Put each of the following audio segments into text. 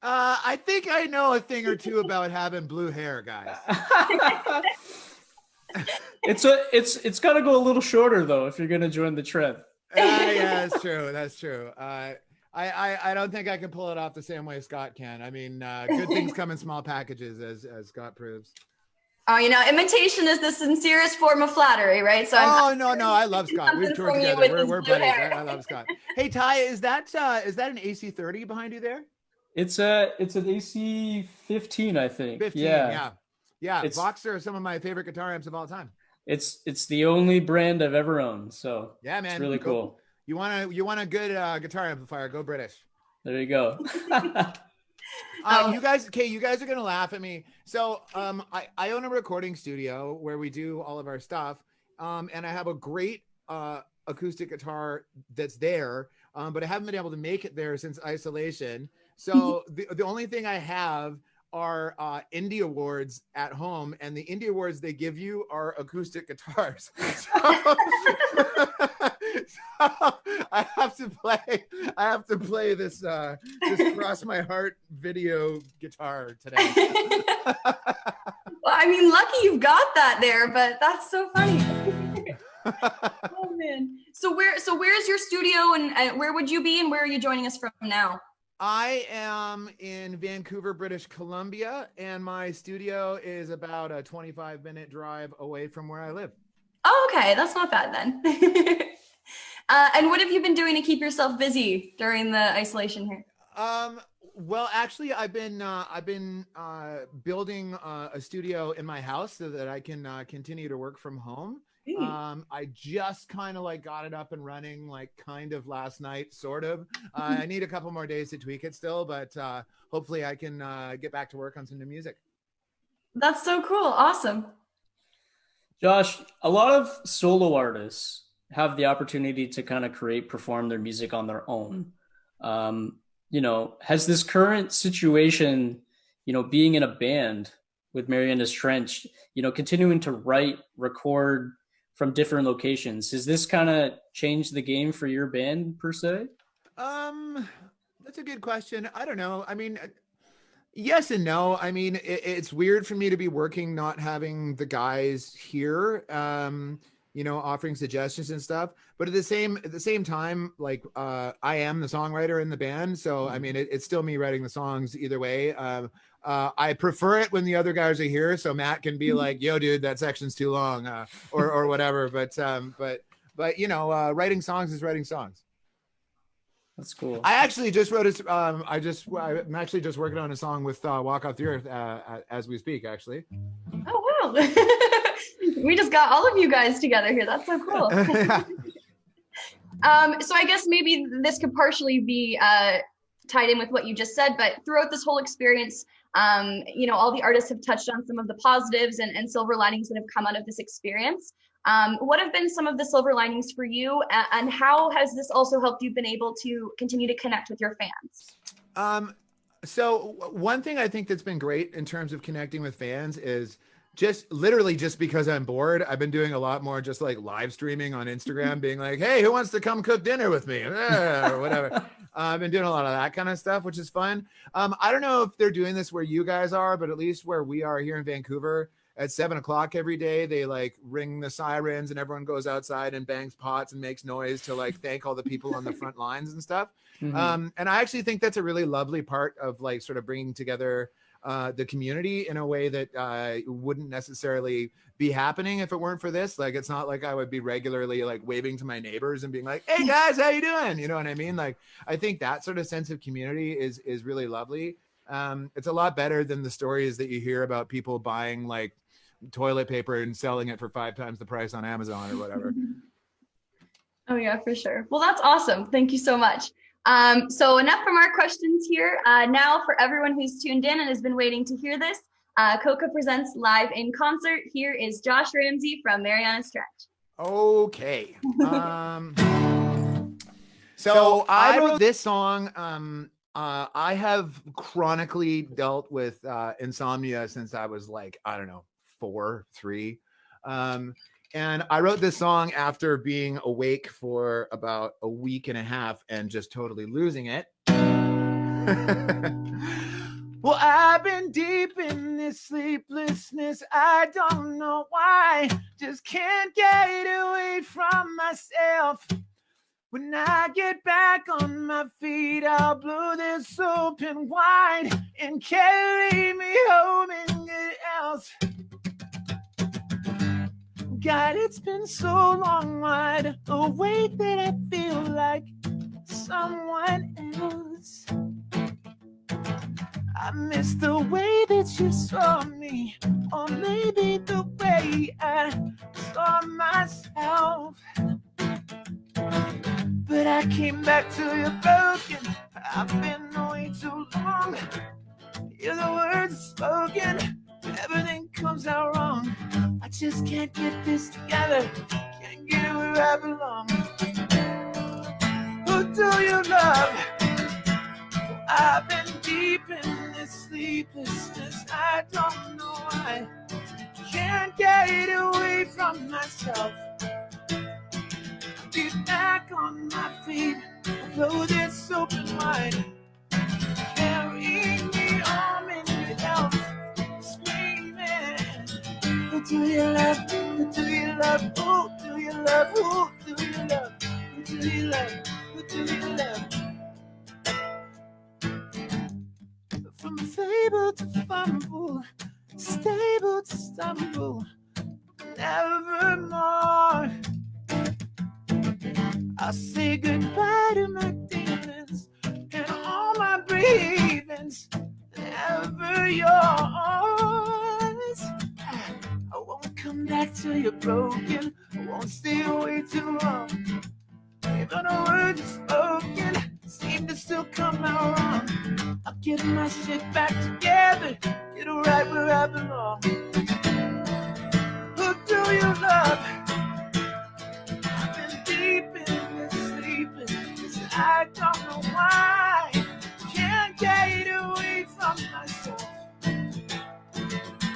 I think I know a thing or two about having blue hair, guys. It's got to go a little shorter though if you're gonna join the trip. Yeah, that's true. That's true. I don't think I can pull it off the same way Scott can. I mean, good things come in small packages, as Scott proves. Oh, imitation is the sincerest form of flattery, right? So no, I love Scott. We've toured together. We're buddies. I love Scott. Hey, Ty, is that an AC30 behind you there? It's an AC 15, I think. 15, yeah. Voxer are some of my favorite guitar amps of all time. It's the only brand I've ever owned, so yeah, man, it's really cool. You want a good guitar amplifier? Go British. There you go. You guys are gonna laugh at me. So I own a recording studio where we do all of our stuff, and I have a great acoustic guitar that's there, but I haven't been able to make it there since isolation. So the only thing I have are indie awards at home, and the indie awards they give you are acoustic guitars. So, so I have to play this Cross My Heart video guitar today. Well, I mean, lucky you've got that there, but that's so funny. Oh man. So where's your studio, and where would you be, and where are you joining us from now? I am in Vancouver, British Columbia, and my studio is about a 25-minute drive away from where I live. Oh, okay. That's not bad then. And what have you been doing to keep yourself busy during the isolation here? Well, actually, I've been building a studio in my house so that I can continue to work from home. I just kind of like got it up and running like kind of last night, sort of. I need a couple more days to tweak it still, but hopefully I can get back to work on some new music. That's so cool. Awesome. Josh, a lot of solo artists have the opportunity to kind of perform their music on their own. Has this current situation, being in a band with Mariana's Trench, continuing to write, record from different locations, has this kind of changed the game for your band per se? That's a good question. I don't know. I mean, yes and no. I mean, it's weird for me to be working, not having the guys here, offering suggestions and stuff. But at the same time, like I am the songwriter in the band, so I mean, it's still me writing the songs either way. I prefer it when the other guys are here, so Matt can be like, "Yo, dude, that section's too long," or whatever. But writing songs is writing songs. That's cool. I actually just wrote I'm actually just working on a song with Walk Off the Earth as we speak, actually. Oh wow. We just got all of you guys together here. That's so cool. So I guess maybe this could partially be tied in with what you just said, but throughout this whole experience, all the artists have touched on some of the positives and silver linings that have come out of this experience. What have been some of the silver linings for you, and how has this also helped you been able to continue to connect with your fans? So one thing I think that's been great in terms of connecting with fans is just because I'm bored, I've been doing a lot more just like live streaming on Instagram, being like, "Hey, who wants to come cook dinner with me?" or whatever. I've been doing a lot of that kind of stuff, which is fun. I don't know if they're doing this where you guys are, but at least where we are here in Vancouver, at 7:00 every day, they like ring the sirens and everyone goes outside and bangs pots and makes noise to like thank all the people on the front lines and stuff. Mm-hmm. And I actually think that's a really lovely part of like sort of bringing together the community in a way that wouldn't necessarily be happening if it weren't for this. Like, it's not like I would be regularly like waving to my neighbors and being like, "Hey guys, how you doing?" You know what I mean? Like, I think that sort of sense of community is really lovely. It's a lot better than the stories that you hear about people buying like toilet paper and selling it for 5 times the price on Amazon or whatever. Oh yeah, for sure. Well, that's awesome. Thank you so much. So enough from our questions here. Now for everyone who's tuned in and has been waiting to hear this, Coca presents live in concert. Here is Josh Ramsay from Mariana's Trench. Okay. So I wrote this song. I have chronically dealt with insomnia since I was like, I don't know, 3. And I wrote this song after being awake for about a week and a half and just totally losing it. Well, I've been deep in this sleeplessness. I don't know why. Just can't get away from myself. When I get back on my feet, I'll blow this open wide and carry me home and get else. God, it's been so long, wide awake that I feel like someone else. I miss the way that you saw me, or maybe the way I saw myself. But I came back to you broken. I've been away too long. Hear the words spoken, everything comes out wrong. I just can't get this together, can't get where I belong. Who do you love? I've been deep in this sleeplessness. I don't know why. Can't get away from myself. Get back on my feet, blow this open wide. Carry me home in your arms, screaming. Who do you love? Who do you love? Who do you love? Who do you love? Who do you love? Who do you love? From fable to fumble, stable to stumble, nevermore. I'll say goodbye to my demons and all my breathings, never yours. I won't come back till you're broken. I won't stay away too long. Even the words are spoken seem to still come out wrong. I'll get my shit back together, get it right where I belong. Who do you love? I've been deep in this sleeplessness. I don't know why. Can't get away from myself.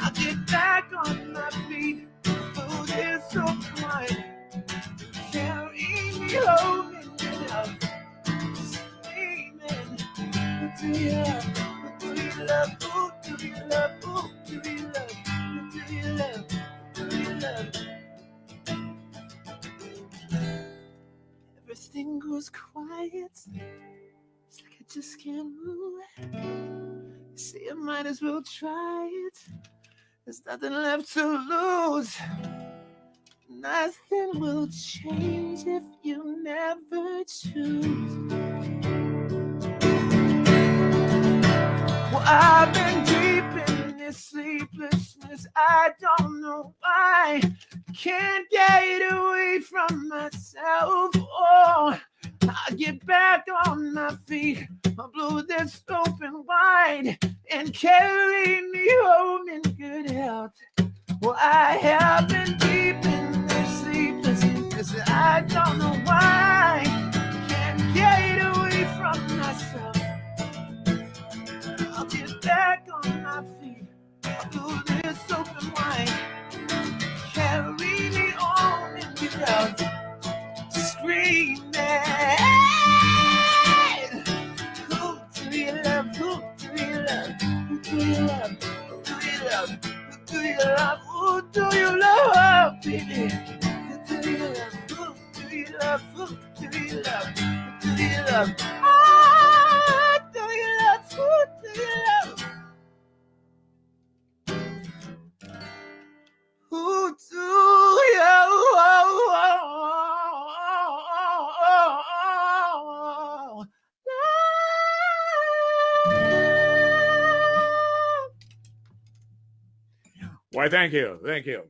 I'll get back on my feet. Oh, this open wide. Carry me home in your love. Screaming. Who do you love? Who do you love? Who do you love? Who do you love? Who do you love? Who do you love? Everything goes quiet. It's like I just can't move. You say I might as well try it. There's nothing left to lose. Nothing will change if you never choose. Well, I've been deep in this sleeplessness. I don't know why. Can't get away from myself. Oh, I get back on my feet. I'll blow this open wide and carry me home in good health. Well, I have been deep in this sleeplessness. I don't know why. Can't get away from myself. I'll get back on my feet. I'll blow this open wide. Carry me on in the crowd, screaming. Who do you love? Who do you love? Who do you love? Who do you love? Who do you love? Who do you love, baby? Who do you love? Who do you love? Who do you love? Who do you love? Oh, do you love? Who do you love? Who do you love? Why, thank you. Thank you.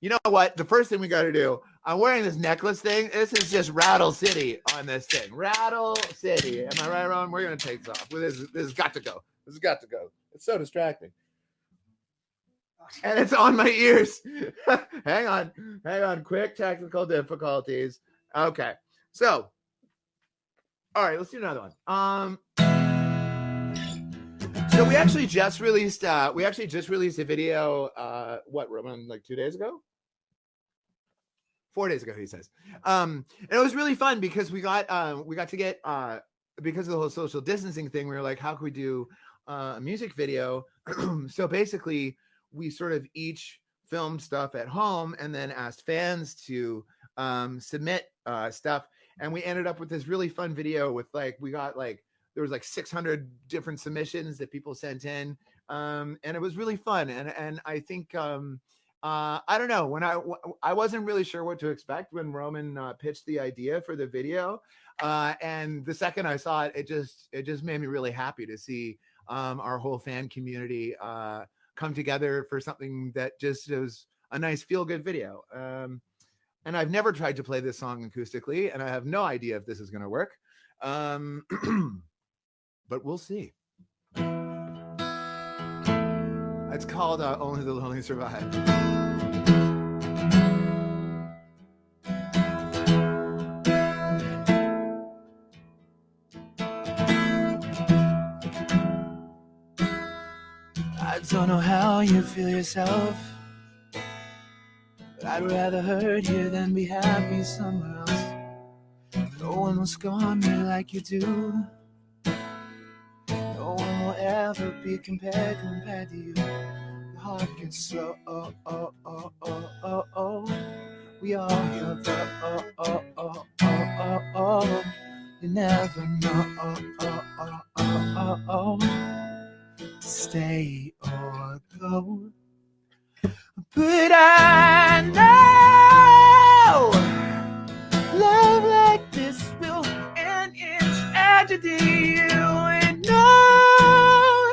You know what? The first thing we got to do, I'm wearing this necklace thing. This is just Rattle City on this thing. Rattle City. Am I right, Ron? We're going to take this off. This has got to go. This has got to go. It's so distracting. And it's on my ears. Hang on. Quick technical difficulties. Okay. So, all right, let's do another one. So we actually just released a video, what, Roman, like 2 days ago? 4 days ago, he says. And it was really fun because we got to get because of the whole social distancing thing, we were like, how can we do a music video. So basically, we sort of each filmed stuff at home and then asked fans to submit stuff, and we ended up with this really fun video with like we got like there was like 600 different submissions that people sent in, and it was really fun. And I think I don't know, when I wasn't really sure what to expect when Roman pitched the idea for the video, and the second I saw it, it just made me really happy to see our whole fan community come together for something that just is a nice feel-good video. And I've never tried to play this song acoustically, and I have no idea if this is going to work, but we'll see. It's called Only the Lonely Survive. I don't know how you feel yourself, but I'd rather hurt here than be happy somewhere else. No one will scorn me like you do. No one will ever be compared to you. Your heart gets slow, oh, oh, oh, oh, oh, oh. We all hear the oh, oh, oh, oh, oh, oh. You never know, oh, oh, oh, oh, oh, oh. To stay or go. But I know love like this will end in tragedy. You know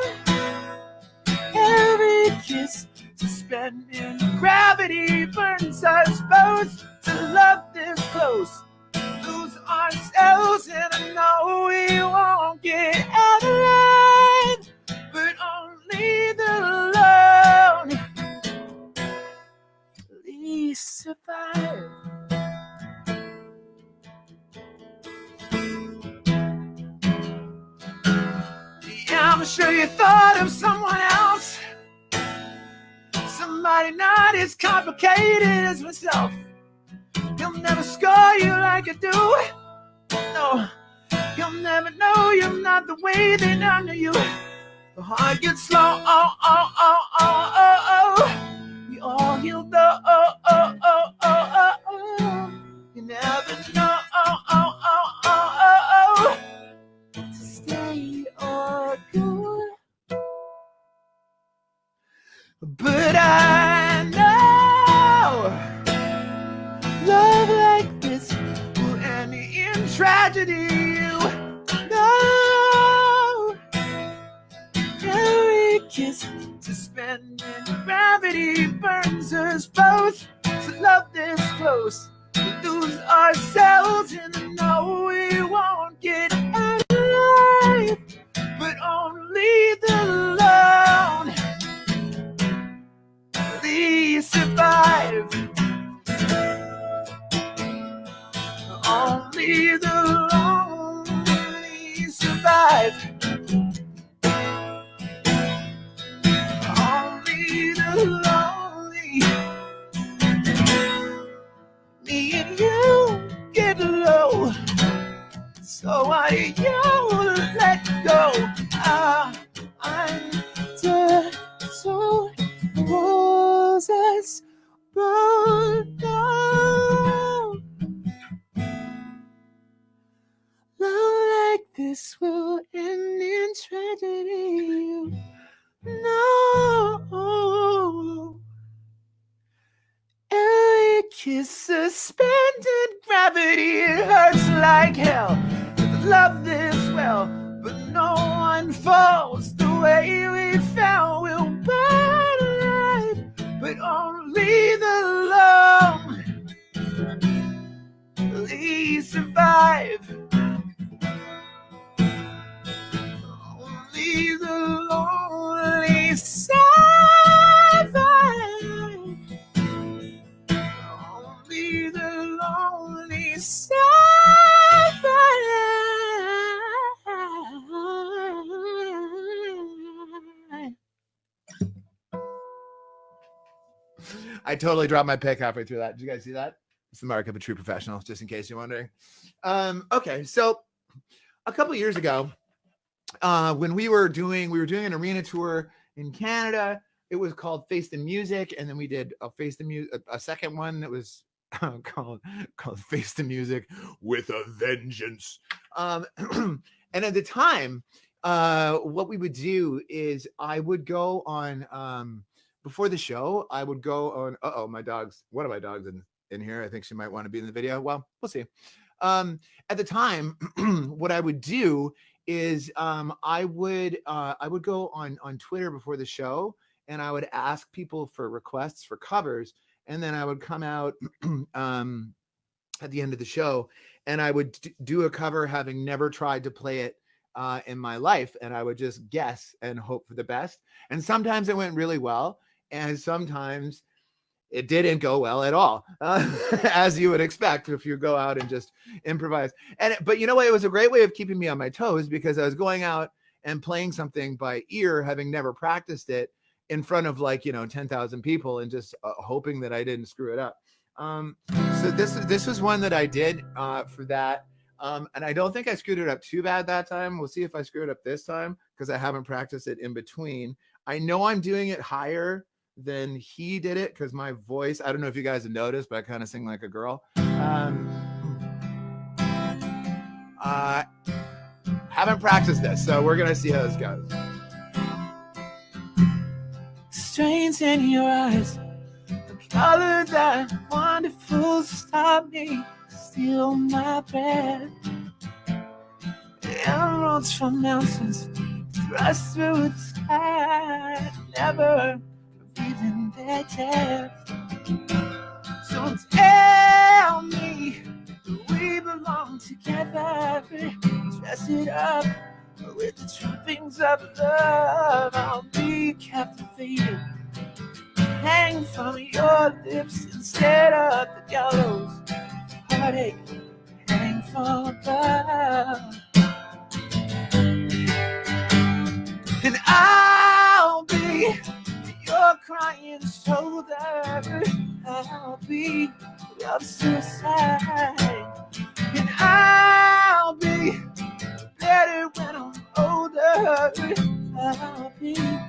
every kiss suspending gravity burns us both to love this close. Lose ourselves, and I know we won't get out of line, but only the lone survive. Yeah, I'm sure you thought of someone else, somebody not as complicated as myself. He'll never score you like I do. No, he'll never know you're not the way that I know you. The heart gets slow, oh, oh, oh, oh, oh, oh. We all heal the oh, oh, oh, oh, oh, oh. You never know, oh, oh, oh, oh, oh, oh. To stay or go. But I know love like this will end in tragedy. You know every kiss suspending gravity burns us both to love this close. We lose ourselves, and I know we won't get out of life, but only the lone we survive. Only the lonely survive. Only the lonely. Me and you get low, so why do you let go? I'm so roses burn down. Love like this will end in tragedy. No, every kiss suspended gravity. It hurts like hell to love this well, but no one falls the way we fell. We'll burn alive, but only the lonely survive. Only the lonely survive. Only the lonely survive. I totally dropped my pick halfway through that. Did you guys see that? It's the mark of a true professional, just in case you're wondering. Okay, so a couple years ago, when we were doing an arena tour in Canada. It was called Face the Music, and then we did a second one that was called Face the Music with a Vengeance. And at the time, what we would do is I would go on before the show. I would go on. One of my dogs in here. I think she might want to be in the video. Well, we'll see. At the time, what I would do is I would go on Twitter before the show, and I would ask people for requests for covers, and then I would come out at the end of the show, and I would do a cover having never tried to play it in my life, and I would just guess and hope for the best. And sometimes it went really well, and sometimes it didn't go well at all, as you would expect if you go out and just improvise. But you know what? It was a great way of keeping me on my toes, because I was going out and playing something by ear, having never practiced it in front of 10,000 people, and just hoping that I didn't screw it up. So this was one that I did for that. And I don't think I screwed it up too bad that time. We'll see if I screw it up this time, because I haven't practiced it in between. I know I'm doing it higher than he did it, because my voice, I don't know if you guys have noticed, but I kind of sing like a girl. Haven't practiced this, so we're gonna see how this goes. Strains in your eyes, the color that wonderful, stop me, steal my breath. Emeralds from mountains, thrust through the sky, never revealing their depth. So tell me that we belong together, dress it up with the trappings of love. I'll be captivated, hang from your lips instead of the gallows. Heartache, hang from above. And I'll be your crying shoulder. I'll be your suicide. And I'll be better when I'm older. I'll be the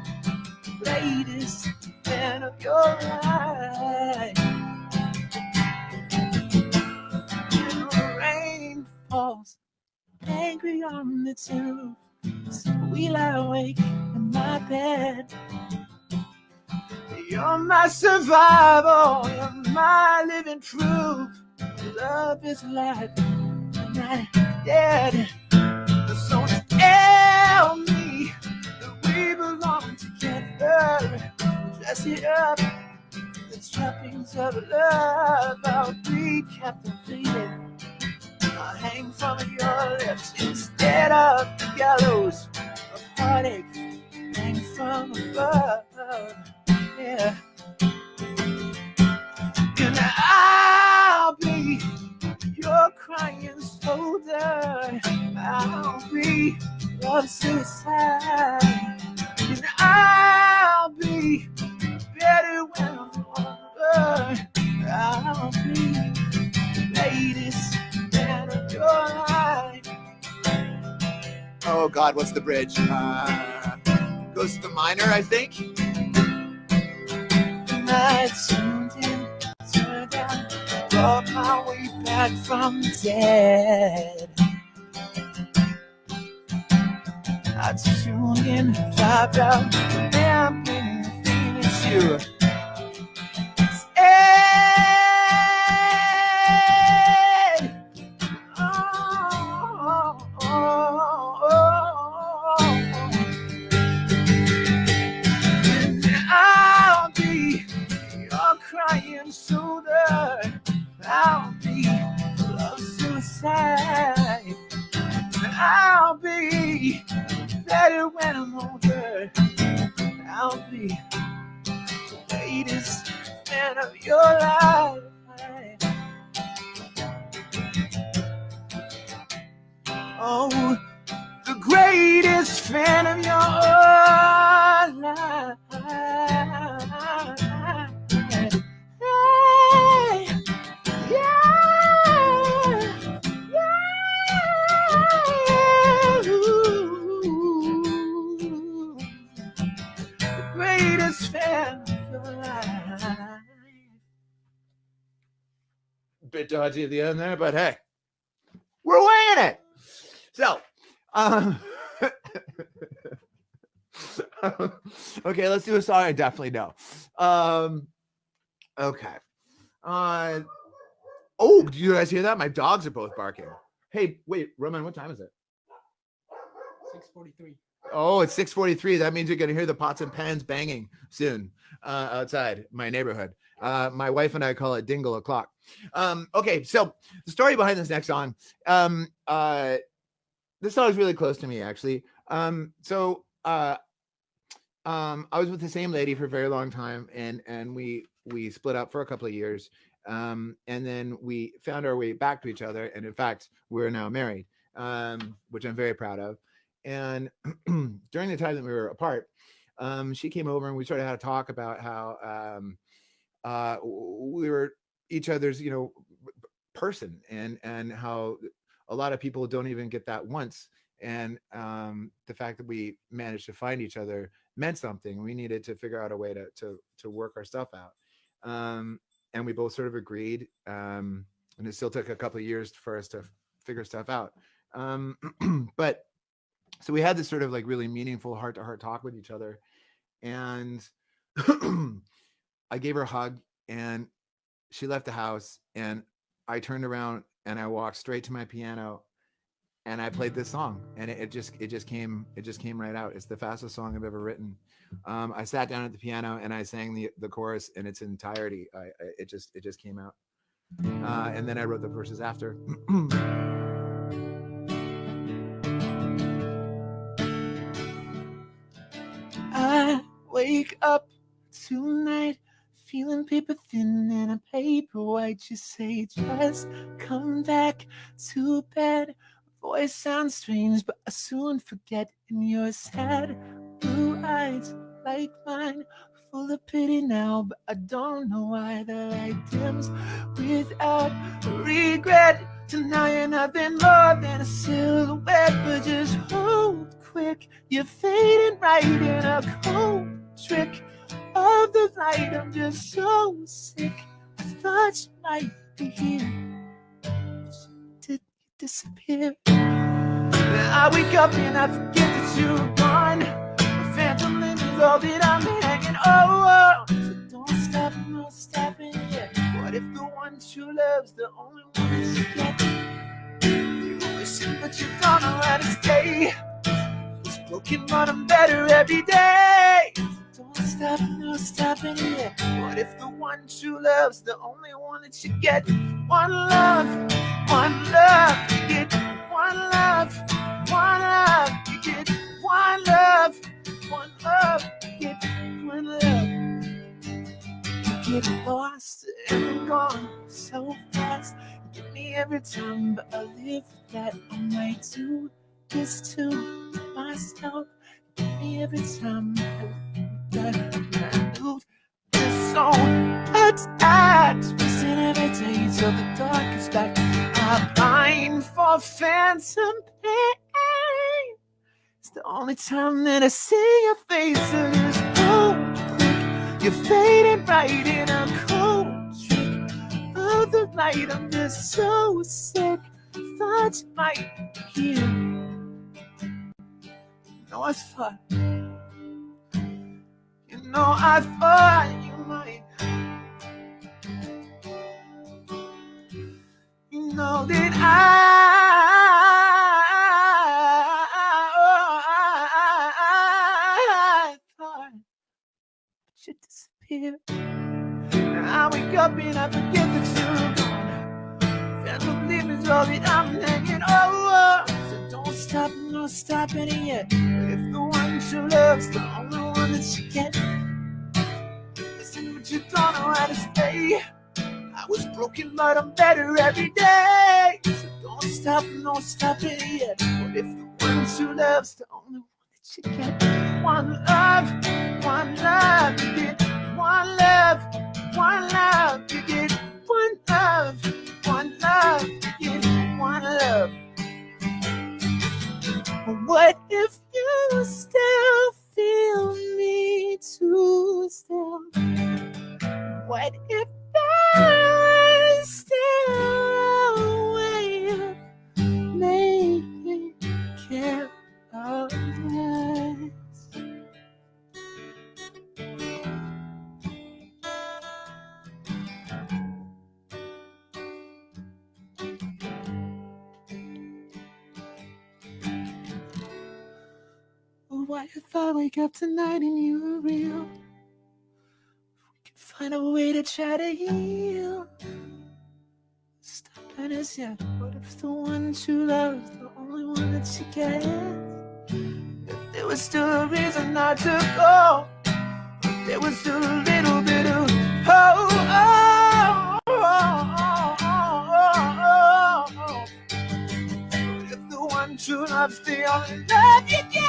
greatest fan of your life. And the rain falls angry on the roof, so we lie awake in my bed. You're my survival, you're my living proof. Love is alive, I'm not dead. So tell me that we belong together. Dress it up, the trappings of love. I'll be captivated, I'll hang from your lips instead of the gallows of heartache. Hang from above, yeah. And I'll be your crying shoulder. I'll be your suicide. And I'll be better when I'm older. I'll be the latest man of your life. Oh God, what's the bridge? Goes to the minor, I think. And I tuned in, turned down, brought my way back from the dead. I tuned in, dropped out, and I'm finish you. I'll be your crying shoulder. I'll be love suicide. I'll be better when I'm older. I'll be the latest man of your life. Oh, the greatest fan of your life. biggest fan of your life. Bit dodgy at the end there, but hey, we're weighing it. So, okay, let's do a song I definitely know. Okay. Oh, do you guys hear that? My dogs are both barking. Hey, wait, Roman, what time is it? 6:43. Oh, it's 6:43. That means you're going to hear the pots and pans banging soon outside my neighborhood. My wife and I call it Dingle Oclock. Okay, so the story behind this next song. This song is really close to me, actually. I was with the same lady for a very long time, and we split up for a couple of years. And then we found our way back to each other. And in fact, we're now married, which I'm very proud of. And during the time that we were apart, she came over and we sort of had a talk about how we were each other's, person, and how a lot of people don't even get that once. And the fact that we managed to find each other meant something. We needed to figure out a way to work our stuff out. And we both sort of agreed. And it still took a couple of years for us to figure stuff out. But so we had this sort of like really meaningful heart-to-heart talk with each other. And I gave her a hug and she left the house, and I turned around and I walked straight to my piano and I played this song, and it just came right out. It's the fastest song I've ever written. I sat down at the piano and I sang the chorus in its entirety. It just came out. And then I wrote the verses after. I wake up tonight feeling paper thin and a paper white. You say just come back to bed. Voice sounds strange, but I soon forget. In your sad blue eyes like mine, full of pity now, but I don't know why. The light dims without regret. Tonight you're nothing more than a silhouette, but just hold quick. You're fading right in a cold trick of the light. I'm just so sick. I thought you might be here. Did you disappear? Then I wake up and I forget that you're gone. A phantom limb is all that I'm hanging over. So don't stop, no stopping yet. What if the one true love's the only one that you get? You're wishing, but you don't know how to stay. It's broken, but I'm better every day. So don't stop, no stopping yet. What if the one true love's the only one that you get? One love, you get one love, you get one love, you get one love. You get lost and gone so fast. You get me every time, but I live with that. I might do this to myself. You get me every time, but I knew this song. Attached, missing every day till the dark is back. I'm pine for phantom pain. It's the only time that I see your face. And it's cold quick. You're fading right in a cold trick of the light. I'm just so sick. Thought you might be here. I thought. I thought you might. You know that I thought you'd disappear. Now I wake up and I forget that you're gone. Phantom limb is all that I'm hanging over. So don't stop, no stopping it yet. But if the one you love's the only one that you get, listen, but you don't know how to stay. I was broken, but I'm better every day. So don't stop, no stopping yet. What if the one who loves the only one that you get? One love, you get one love, you get one love, you get one love. What if you still feel me too? What if I stay away, making care of us? What if I wake up tonight and you're real? We can find a way to try to heal. Stop at us, yeah. What if the one you love is the only one that you get? If there was still a reason not to go, if there was still a little bit of hope. If the one true love's the only love you get.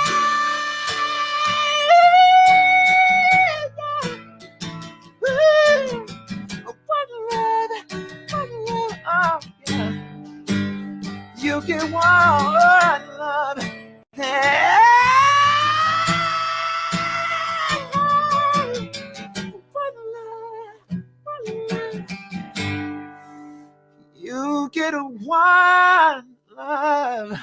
You get one love. You get a one love.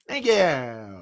Thank you.